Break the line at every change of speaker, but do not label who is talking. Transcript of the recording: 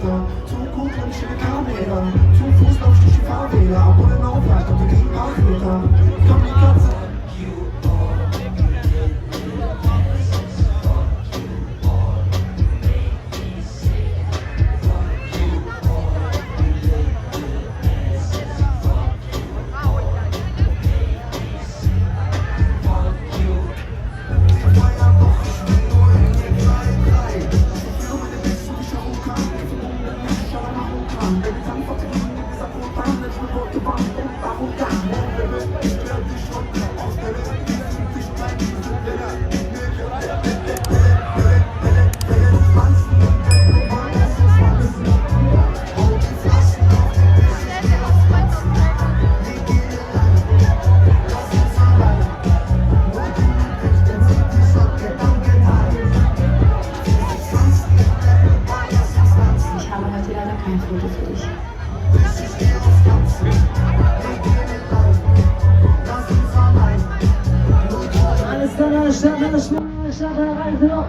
Meter. Zu gut, wenn ich in der Kamera. Zu Fuß lauf ich durch die Fahrräder. Abonnieren auflacht und wir kriegen Nachmeter. Komm die Katze.
Alles klar, Stadt, Reise noch.